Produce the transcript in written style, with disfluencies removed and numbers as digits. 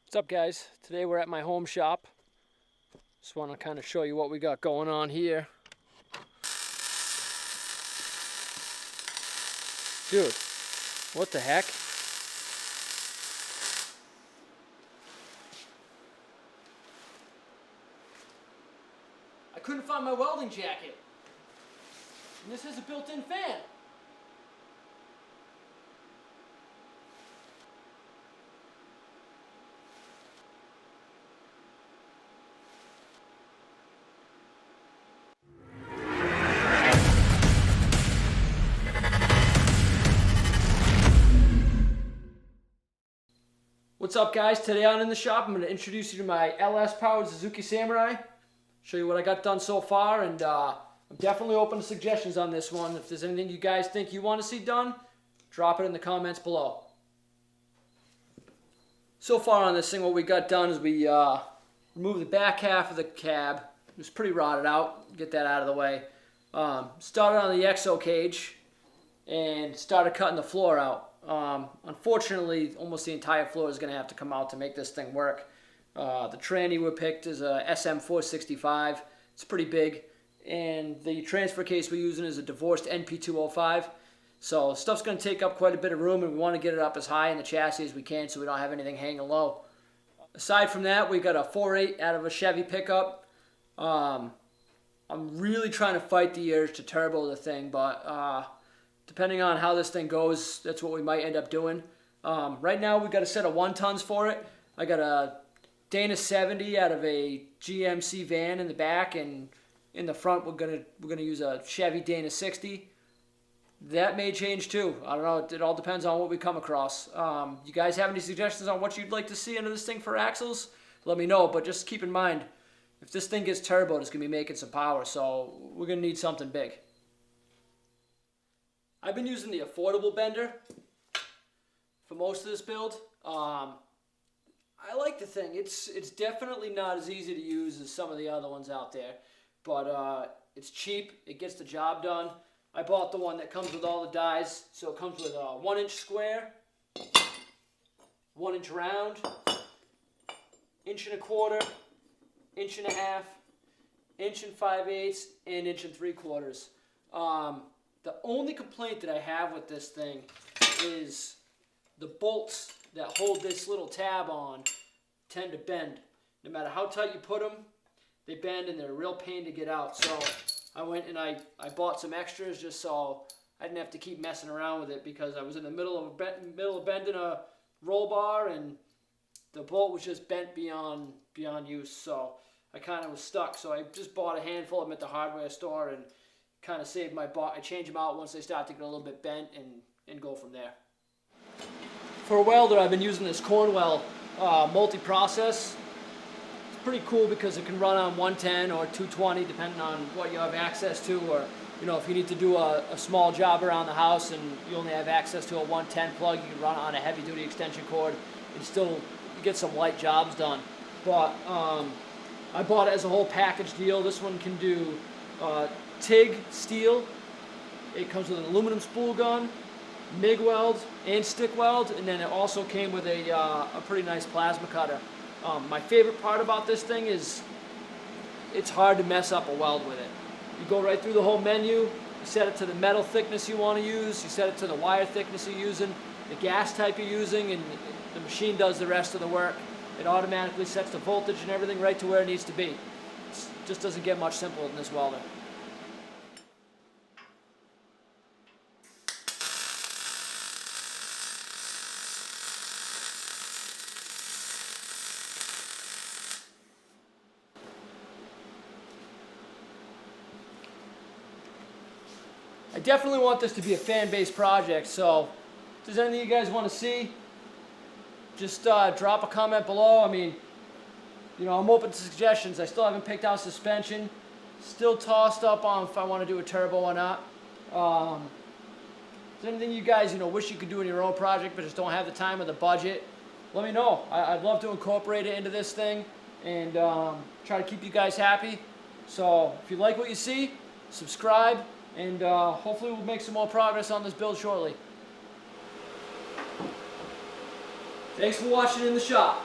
What's up, guys? Today we're at my home shop. Just want to kind of show you what we got going on here. Dude, what the heck? I couldn't find my welding jacket. And this has a built-in fan. What's up, guys? Today on In the Shop, I'm going to introduce you to my LS powered Suzuki Samurai. Show you what I got done so far, and I'm definitely open to suggestions on this one. If there's anything you guys think you want to see done, drop it in the comments below. So far on this thing, what we got done is we removed the back half of the cab. It was pretty rotted out. Get that out of the way. Started on the exo-cage and started cutting the floor out. Unfortunately, almost the entire floor is going to have to come out to make this thing work. The tranny we picked is a SM465. It's pretty big. And the transfer case we're using is a divorced NP205. So stuff's going to take up quite a bit of room, and we want to get it up as high in the chassis as we can so we don't have anything hanging low. Aside from that, we got a 4.8 out of a Chevy pickup. I'm really trying to fight the urge to turbo the thing, but depending on how this thing goes, that's what we might end up doing. Right now, we've got a set of 1 tons for it. I got a Dana 70 out of a GMC van in the back, and in the front, we're gonna use a Chevy Dana 60. That may change too. I don't know. It all depends on what we come across. You guys have any suggestions on what you'd like to see under this thing for axles? Let me know. But just keep in mind, if this thing gets turboed, it's gonna be making some power. So we're gonna need something big. I've been using the affordable bender for most of this build. I like the thing. It's definitely not as easy to use as some of the other ones out there, but it's cheap. It gets the job done. I bought the one that comes with all the dies, so it comes with a 1-inch square, 1-inch round, 1.25 inches, 1.5 inches, 1 5/8, and 1 3/4. The only complaint that I have with this thing is the bolts that hold this little tab on tend to bend. No matter how tight you put them, they bend and they're a real pain to get out. So I went and I bought some extras just so I didn't have to keep messing around with it, because I was in the middle of bending a roll bar and the bolt was just bent beyond use. So I kind of was stuck. So I just bought a handful of them at the hardware store and kind of saved my butt. I change them out once they start to get a little bit bent and go from there. For a welder, I've been using this Cornwell multi-process. It's pretty cool because it can run on 110 or 220 depending on what you have access to, or if you need to do a small job around the house and you only have access to a 110 plug, you can run it on a heavy-duty extension cord and still get some light jobs done. But I bought it as a whole package deal. This one can do TIG steel. It comes with an aluminum spool gun, MIG weld, and stick weld, and then it also came with a pretty nice plasma cutter. My favorite part about this thing is it's hard to mess up a weld with it. You go right through the whole menu, you set it to the metal thickness you want to use, you set it to the wire thickness you're using, the gas type you're using, and the machine does the rest of the work. It automatically sets the voltage and everything right to where it needs to be. It just doesn't get much simpler than this welder. I definitely want this to be a fan-based project, so if there's anything you guys want to see, just drop a comment below. I mean, I'm open to suggestions. I still haven't picked out suspension. Still tossed up on if I want to do a turbo or not. If there's anything you guys, wish you could do in your own project but just don't have the time or the budget, let me know. I'd love to incorporate it into this thing and try to keep you guys happy. So if you like what you see, subscribe, and hopefully we'll make some more progress on this build shortly. Thanks for watching In the Shop.